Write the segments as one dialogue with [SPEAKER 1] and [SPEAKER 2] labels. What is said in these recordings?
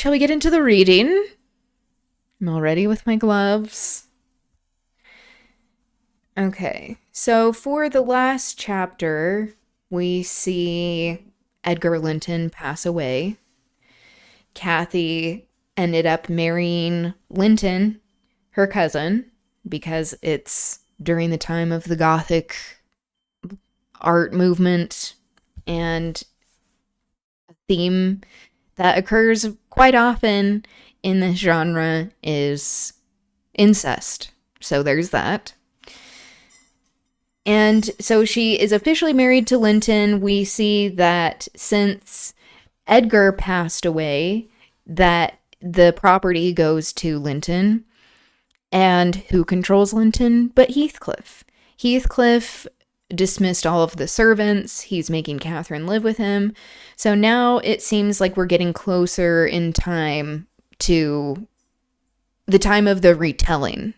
[SPEAKER 1] Shall we get into the reading? I'm all ready with my gloves. Okay, so for the last chapter, we see Edgar Linton pass away. Kathy ended up marrying Linton, her cousin, because it's during the time of the Gothic art movement, and a theme that occurs quite often in this genre is incest. So there's that. And so she is officially married to Linton. We see that since Edgar passed away, that the property goes to Linton. And who controls Linton but Heathcliff? Heathcliff dismissed all of the servants. He's making Catherine live with him. So now it seems like we're getting closer in time to the time of the retelling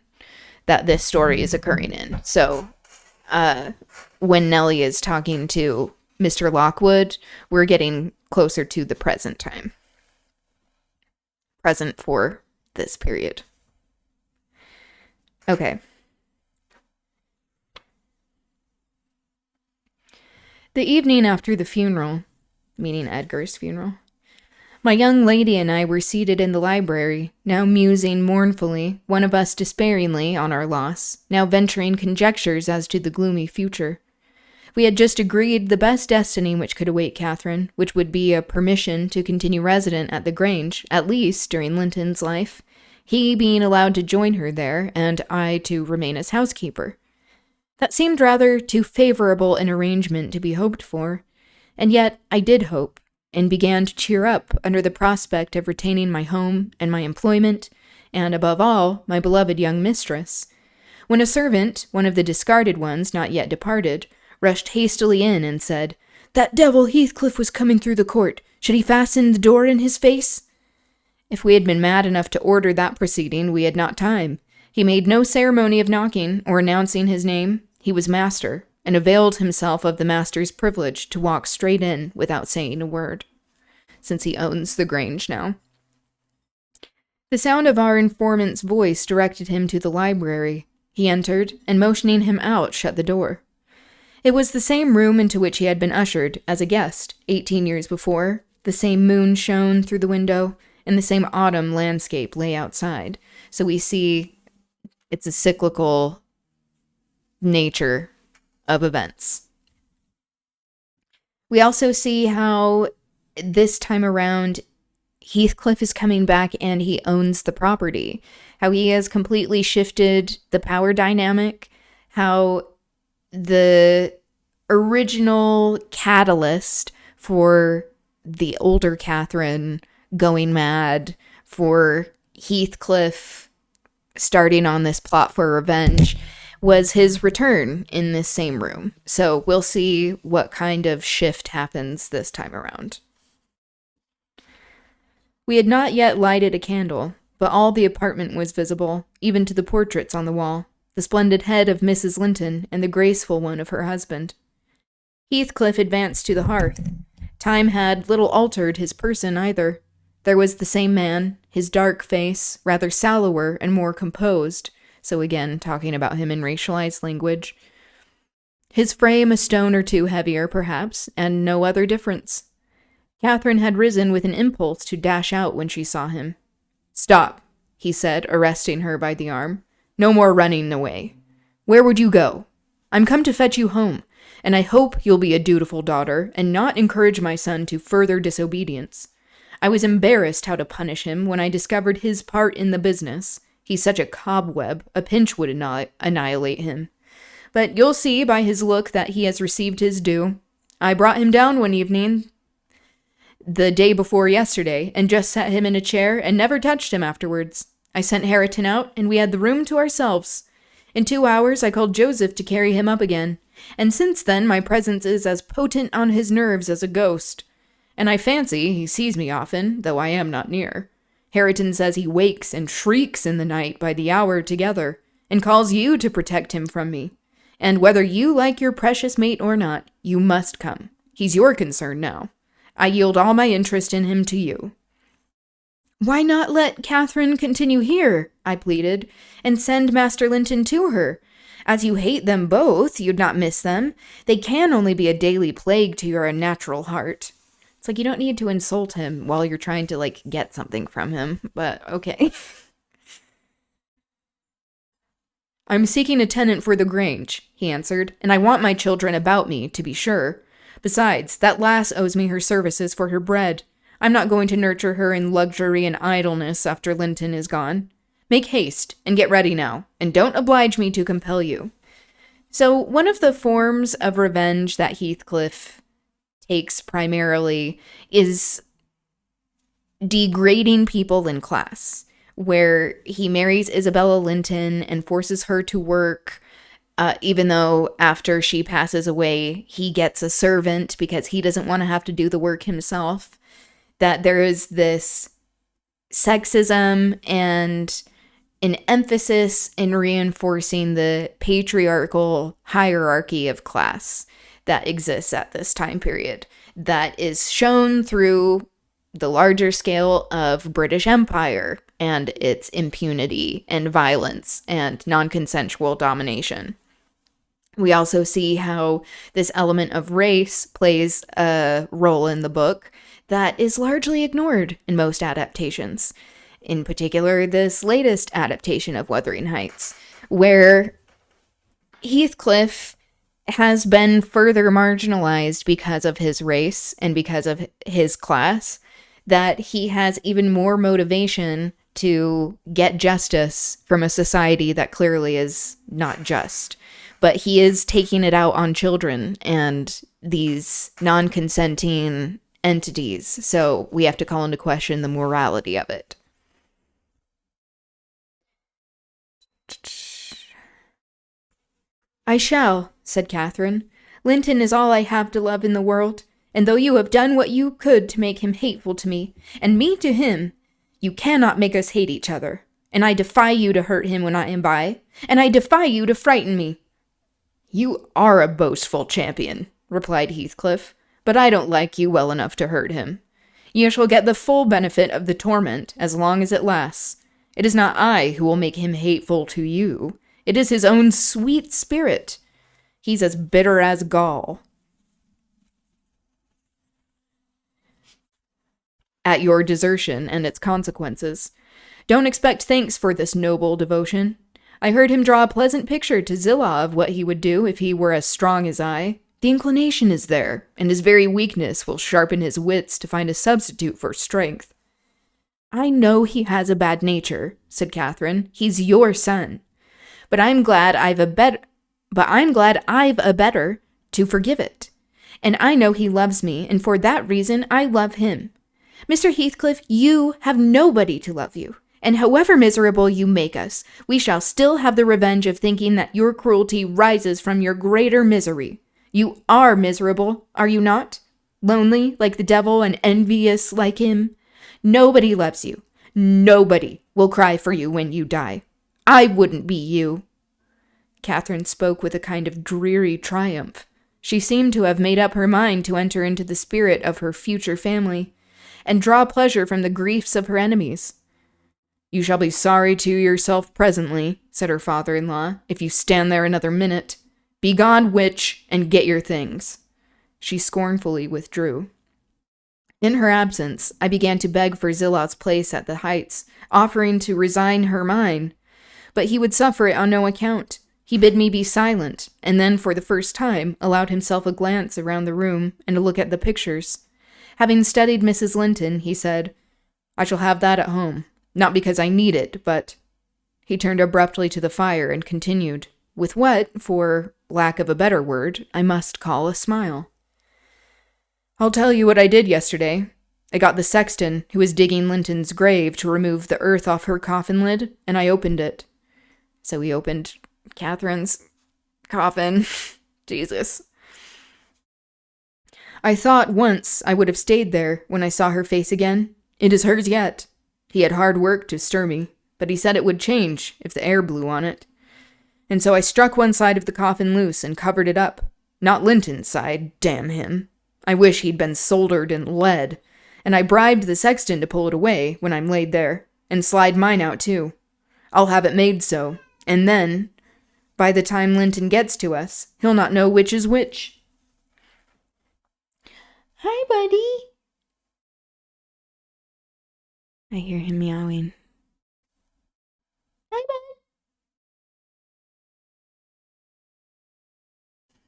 [SPEAKER 1] that this story is occurring in. So when Nellie is talking to Mr. Lockwood, we're getting closer to the present time. Present for this period. Okay. The evening after the funeral, meaning Edgar's funeral, my young lady and I were seated in the library, now musing mournfully, one of us despairingly on our loss, now venturing conjectures as to the gloomy future. We had just agreed the best destiny which could await Catherine, which would be a permission to continue resident at the Grange, at least during Linton's life, he being allowed to join her there, and I to remain as housekeeper. That seemed rather too favorable an arrangement to be hoped for, and yet I did hope, and began to cheer up under the prospect of retaining my home and my employment, and, above all, my beloved young mistress, when a servant, one of the discarded ones not yet departed, rushed hastily in and said, "That devil Heathcliff was coming through the court. Should he fasten the door in his face?" If we had been mad enough to order that proceeding, we had not time. He made no ceremony of knocking or announcing his name. He was master, and availed himself of the master's privilege to walk straight in without saying a word, since he owns the Grange now. The sound of our informant's voice directed him to the library. He entered, and motioning him out, shut the door. It was the same room into which he had been ushered as a guest 18 years before. The same moon shone through the window, and the same autumn landscape lay outside. So we see it's a cyclical nature of events. We also see how this time around Heathcliff is coming back and he owns the property. How he has completely shifted the power dynamic. How the original catalyst for the older Catherine going mad, for Heathcliff starting on this plot for revenge, was his return in this same room. So we'll see what kind of shift happens this time around. We had not yet lighted a candle, but all the apartment was visible, even to the portraits on the wall, the splendid head of Mrs. Linton and the graceful one of her husband. Heathcliff advanced to the hearth. Time had little altered his person either. There was the same man, his dark face, rather sallower and more composed, so again talking about him in racialized language. His frame a stone or two heavier, perhaps, and no other difference. Catherine had risen with an impulse to dash out when she saw him. "Stop," he said, arresting her by the arm. "No more running away. Where would you go? I'm come to fetch you home, and I hope you'll be a dutiful daughter and not encourage my son to further disobedience. I was embarrassed how to punish him when I discovered his part in the business. He's such a cobweb, a pinch would annihilate him. But you'll see by his look that he has received his due. I brought him down one evening, the day before yesterday, and just sat him in a chair and never touched him afterwards. I sent Hareton out, and we had the room to ourselves. In 2 hours I called Joseph to carry him up again, and since then my presence is as potent on his nerves as a ghost. And I fancy he sees me often, though I am not near. Hareton says he wakes and shrieks in the night by the hour together, and calls you to protect him from me. And whether you like your precious mate or not, you must come. He's your concern now. I yield all my interest in him to you." Why not let Catherine continue here, I pleaded, and send Master Linton to her? As you hate them both, you'd not miss them. They can only be a daily plague to your unnatural heart. It's like you don't need to insult him while you're trying to, get something from him, but okay. I'm seeking a tenant for the Grange, he answered, and I want my children about me, to be sure. Besides, that lass owes me her services for her bread. I'm not going to nurture her in luxury and idleness after Linton is gone. Make haste, and get ready now, and don't oblige me to compel you. So, one of the forms of revenge that Heathcliff takes primarily is degrading people in class, where he marries Isabella Linton and forces her to work, even though after she passes away, he gets a servant because he doesn't want to have to do the work himself. That there is this sexism and an emphasis in reinforcing the patriarchal hierarchy of class that exists at this time period, that is shown through the larger scale of British Empire and its impunity and violence and non-consensual domination. We also see how this element of race plays a role in the book that is largely ignored in most adaptations. In particular, this latest adaptation of Wuthering Heights, where Heathcliff has been further marginalized because of his race and because of his class, that he has even more motivation to get justice from a society that clearly is not just. But he is taking it out on children and these non-consenting entities, so we have to call into question the morality of it. I shall, said Catherine. Linton is all I have to love in the world, and though you have done what you could to make him hateful to me, and me to him, you cannot make us hate each other, and I defy you to hurt him when I am by, and I defy you to frighten me. You are a boastful champion, replied Heathcliff, but I don't like you well enough to hurt him. You shall get the full benefit of the torment as long as it lasts. It is not I who will make him hateful to you. It is his own sweet spirit. He's as bitter as gall. At your desertion and its consequences. Don't expect thanks for this noble devotion. I heard him draw a pleasant picture to Zillah of what he would do if he were as strong as I. The inclination is there, and his very weakness will sharpen his wits to find a substitute for strength. I know he has a bad nature, said Catherine. He's your son. But I'm glad I've a better to forgive it. And I know he loves me, and for that reason I love him. Mr. Heathcliff, you have nobody to love you. And however miserable you make us, we shall still have the revenge of thinking that your cruelty rises from your greater misery. You are miserable, are you not? Lonely like the devil and envious like him? Nobody loves you. Nobody will cry for you when you die. I wouldn't be you. Catherine spoke with a kind of dreary triumph. She seemed to have made up her mind to enter into the spirit of her future family, and draw pleasure from the griefs of her enemies. You shall be sorry to yourself presently, said her father-in-law, if you stand there another minute. Begone, witch, and get your things. She scornfully withdrew. In her absence, I began to beg for Zillah's place at the Heights, offering to resign her mine. But he would suffer it on no account. He bid me be silent, and then, for the first time, allowed himself a glance around the room and a look at the pictures. Having studied Mrs. Linton, he said, I shall have that at home. Not because I need it, but... He turned abruptly to the fire and continued, with what, for lack of a better word, I must call a smile. I'll tell you what I did yesterday. I got the sexton, who was digging Linton's grave, to remove the earth off her coffin lid, and I opened it. So he opened Catherine's coffin. Jesus. I thought once I would have stayed there when I saw her face again. It is hers yet. He had hard work to stir me, but he said it would change if the air blew on it. And so I struck one side of the coffin loose and covered it up. Not Linton's side, damn him. I wish he'd been soldered in lead. And I bribed the sexton to pull it away when I'm laid there, and slide mine out too. I'll have it made so, and then, by the time Linton gets to us, he'll not know which is which. Hi, buddy. I hear him meowing. Hi, bud.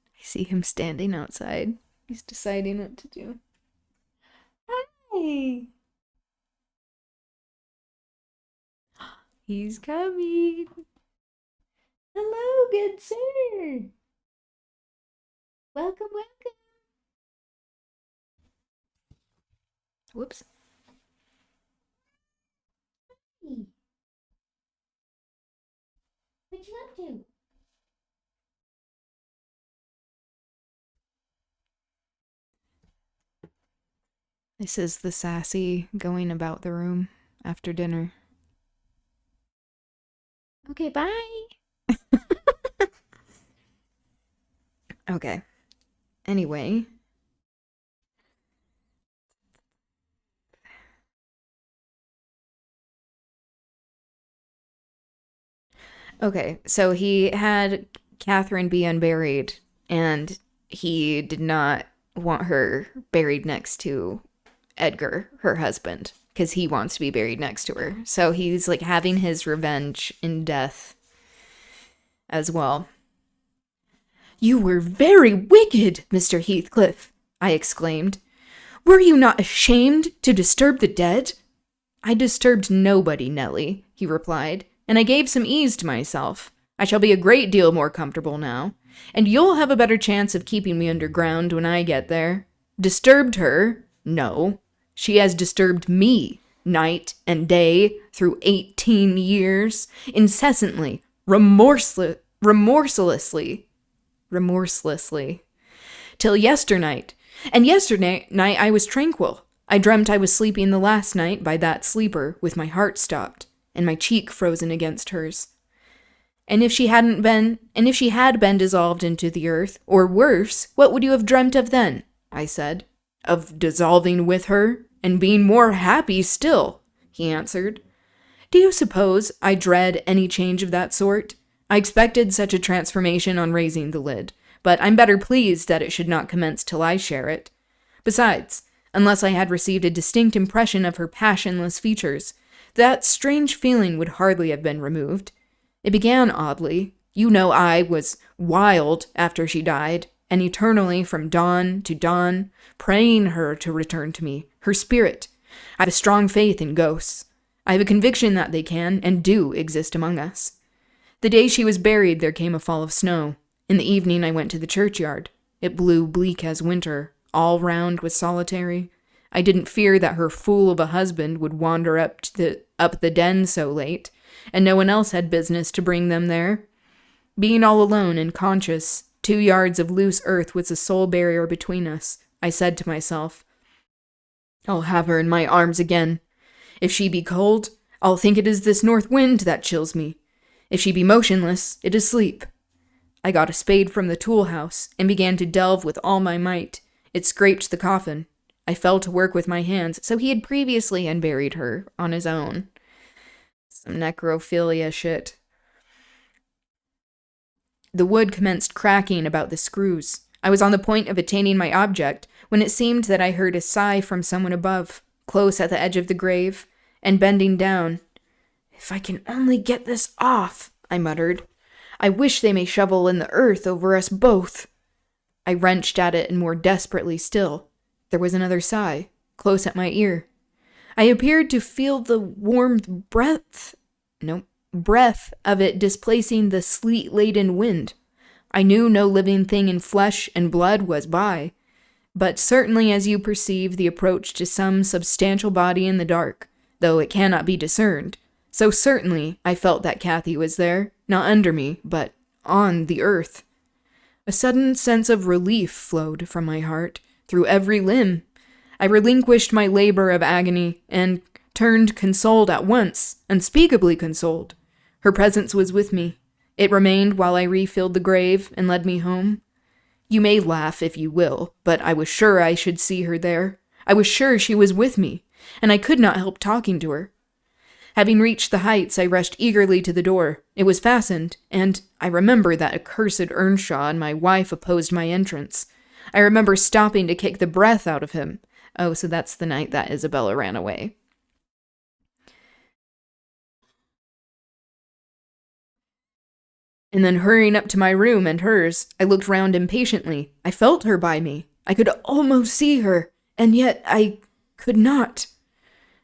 [SPEAKER 1] I see him standing outside. He's deciding what to do. Hi. He's coming. Hello, good sir. Welcome, welcome. Whoops. Hey. What you up to? This is the sassy going about the room after dinner. Okay, bye. Okay. Anyway. Okay, so he had Catherine be unburied, and he did not want her buried next to Edgar, her husband, because he wants to be buried next to her. So he's like having his revenge in death as well. You were very wicked, Mr. Heathcliff, I exclaimed. Were you not ashamed to disturb the dead? I disturbed nobody, Nellie, he replied, and I gave some ease to myself. I shall be a great deal more comfortable now, and you'll have a better chance of keeping me underground when I get there. Disturbed her? No. She has disturbed me, night and day, through 18 years, incessantly, remorselessly, till yesternight. And yesterday night I was tranquil. I dreamt I was sleeping the last night by that sleeper, with my heart stopped, and my cheek frozen against hers. And if she had been dissolved into the earth, or worse, what would you have dreamt of then? I said. Of dissolving with her, and being more happy still, he answered. Do you suppose I dread any change of that sort? I expected such a transformation on raising the lid, but I'm better pleased that it should not commence till I share it. Besides, unless I had received a distinct impression of her passionless features, that strange feeling would hardly have been removed. It began oddly. You know I was wild after she died, and eternally from dawn to dawn, praying her to return to me, her spirit. I have a strong faith in ghosts. I have a conviction that they can, and do, exist among us. The day she was buried, there came a fall of snow. In the evening I went to the churchyard. It blew bleak as winter. All round was solitary. I didn't fear that her fool of a husband would wander up the den so late, and no one else had business to bring them there. Being all alone and conscious, 2 yards of loose earth was the sole barrier between us. I said to myself, I'll have her in my arms again. If she be cold, I'll think it is this north wind that chills me. If she be motionless, it is sleep. I got a spade from the tool house and began to delve with all my might. It scraped the coffin. I fell to work with my hands, so he had previously unburied her on his own. Some necrophilia shit. The wood commenced cracking about the screws. I was on the point of attaining my object when it seemed that I heard a sigh from someone above, close at the edge of the grave, and bending down. If I can only get this off, I muttered. I wish they may shovel in the earth over us both. I wrenched at it, and more desperately still. There was another sigh, close at my ear. I appeared to feel the warm breath of it displacing the sleet-laden wind. I knew no living thing in flesh and blood was by, but certainly as you perceive the approach to some substantial body in the dark, though it cannot be discerned, so certainly I felt that Kathy was there, not under me, but on the earth. A sudden sense of relief flowed from my heart, through every limb. I relinquished my labor of agony, and turned consoled at once, unspeakably consoled. Her presence was with me. It remained while I refilled the grave and led me home. You may laugh if you will, but I was sure I should see her there. I was sure she was with me, and I could not help talking to her. Having reached the heights, I rushed eagerly to the door. It was fastened, and I remember that accursed Earnshaw and my wife opposed my entrance. I remember stopping to kick the breath out of him. Oh, so that's the night that Isabella ran away. And then hurrying up to my room and hers, I looked round impatiently. I felt her by me. I could almost see her, and yet I could not.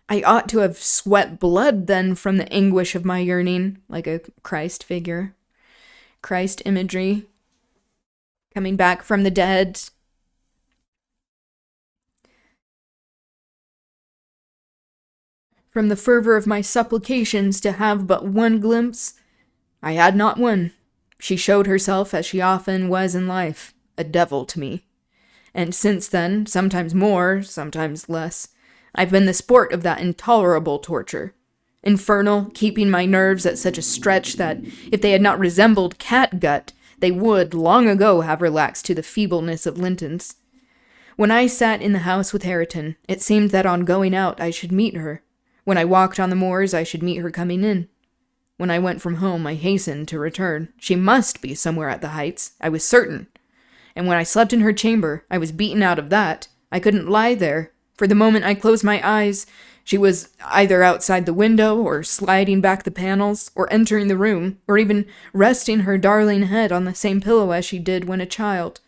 [SPEAKER 1] I ought to have sweat blood then from the anguish of my yearning, like a Christ figure. Christ imagery. Coming back from the dead. From the fervor of my supplications to have but one glimpse, I had not one. She showed herself, as she often was in life, a devil to me. And since then, sometimes more, sometimes less, I've been the sport of that intolerable torture. Infernal, keeping my nerves at such a stretch that, if they had not resembled catgut, they would, long ago, have relaxed to the feebleness of Linton's. When I sat in the house with Hareton, it seemed that on going out I should meet her. When I walked on the moors, I should meet her coming in. When I went from home, I hastened to return. She must be somewhere at the heights, I was certain. And when I slept in her chamber, I was beaten out of that. I couldn't lie there, for the moment I closed my eyes, she was either outside the window, or sliding back the panels, or entering the room, or even resting her darling head on the same pillow as she did when a child.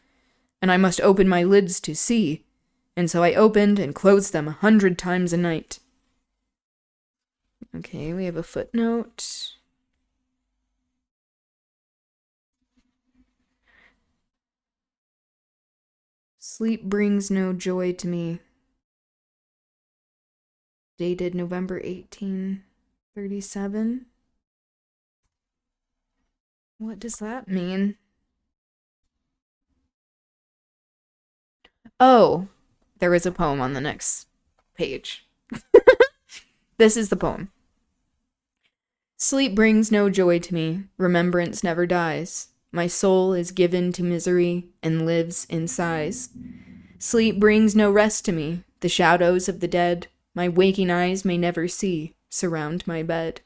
[SPEAKER 1] And I must open my lids to see, and so I opened and closed them 100 times a night. Okay, we have a footnote. Sleep brings no joy to me. Dated November 1837. What does that mean? Oh, there is a poem on the next page. This is the poem. Sleep brings no joy to me, remembrance never dies. My soul is given to misery and lives in sighs. Sleep brings no rest to me, the shadows of the dead, my waking eyes may never see, surround my bed.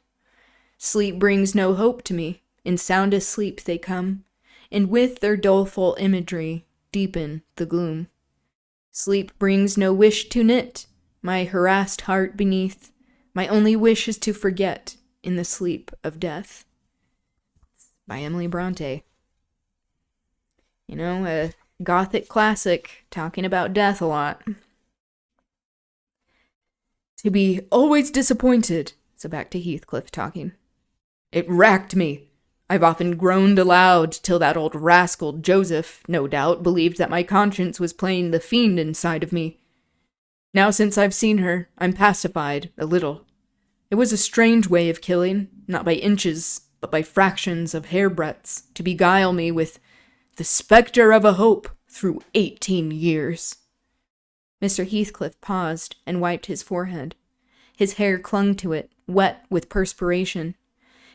[SPEAKER 1] Sleep brings no hope to me, in soundest sleep they come, and with their doleful imagery deepen the gloom. Sleep brings no wish to knit, my harassed heart beneath, my only wish is to forget in the sleep of death. By Emily Bronte. You know, a Gothic classic, talking about death a lot. To be always disappointed. So back to Heathcliff talking. It racked me. I've often groaned aloud till that old rascal Joseph, no doubt, believed that my conscience was playing the fiend inside of me. Now since I've seen her, I'm pacified, a little. It was a strange way of killing, not by inches, but by fractions of hairbreadths, to beguile me with the spectre of a hope through 18 years. Mr. Heathcliff paused and wiped his forehead. His hair clung to it, wet with perspiration.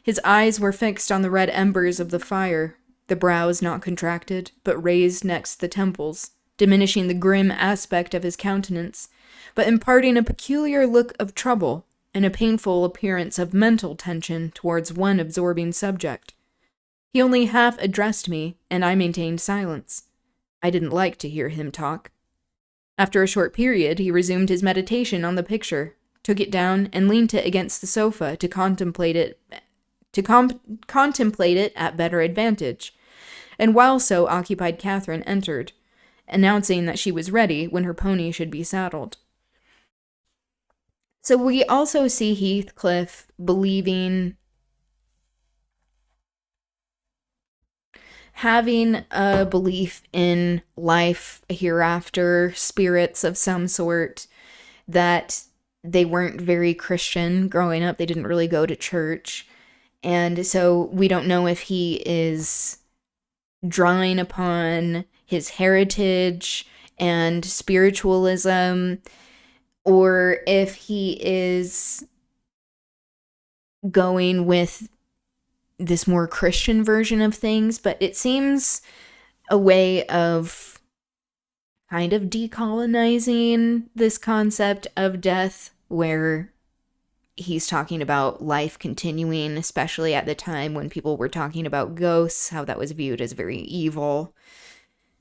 [SPEAKER 1] His eyes were fixed on the red embers of the fire, the brows not contracted, but raised next the temples, diminishing the grim aspect of his countenance, but imparting a peculiar look of trouble and a painful appearance of mental tension towards one absorbing subject. He only half addressed me, and I maintained silence. I didn't like to hear him talk. After a short period, he resumed his meditation on the picture, took it down, and leaned it against the sofa to contemplate it at better advantage, and while so occupied Catherine entered, announcing that she was ready when her pony should be saddled. So we also see Heathcliff having a belief in life, a hereafter, spirits of some sort, that they weren't very Christian growing up. They didn't really go to church. And so we don't know if he is drawing upon his heritage and spiritualism, or if he is going with this more Christian version of things, but it seems a way of kind of decolonizing this concept of death, where he's talking about life continuing, especially at the time when people were talking about ghosts, how that was viewed as very evil.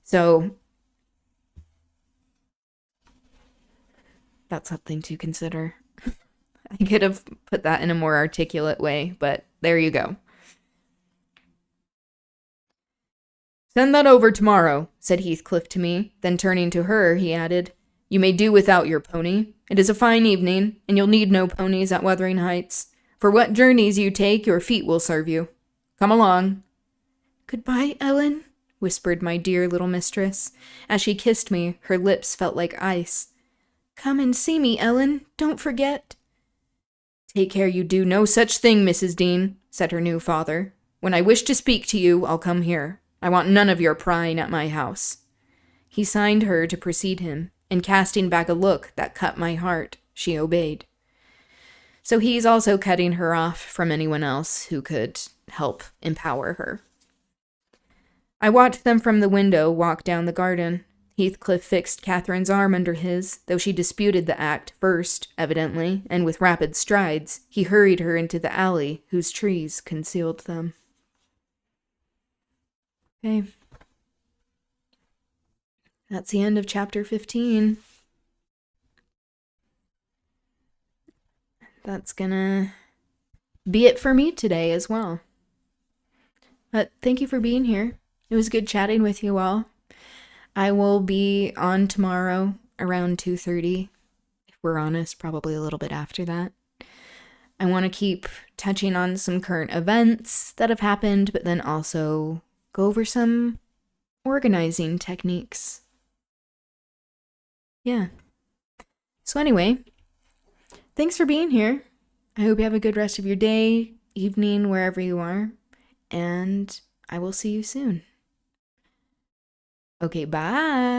[SPEAKER 1] So that's something to consider. I could have put that in a more articulate way, but there you go. Send that over tomorrow, said Heathcliff to me. Then turning to her, he added, You may do without your pony. It is a fine evening, and you'll need no ponies at Wuthering Heights. For what journeys you take, your feet will serve you. Come along. Goodbye, Ellen, whispered my dear little mistress. As she kissed me, her lips felt like ice. Come and see me, Ellen. Don't forget. Take care you do no such thing, Mrs. Dean, said her new father. When I wish to speak to you, I'll come here. I want none of your prying at my house. He signed her to precede him, and casting back a look that cut my heart, she obeyed. So he's also cutting her off from anyone else who could help empower her. I watched them from the window walk down the garden. Heathcliff fixed Catherine's arm under his, though she disputed the act first, evidently, and with rapid strides, he hurried her into the alley whose trees concealed them. Okay. That's the end of chapter 15. That's gonna be it for me today as well. But thank you for being here. It was good chatting with you all. I will be on tomorrow around 2:30. If we're honest, probably a little bit after that. I want to keep touching on some current events that have happened, but then also go over some organizing techniques. Yeah. So anyway, thanks for being here. I hope you have a good rest of your day, evening, wherever you are, and I will see you soon. Okay, bye.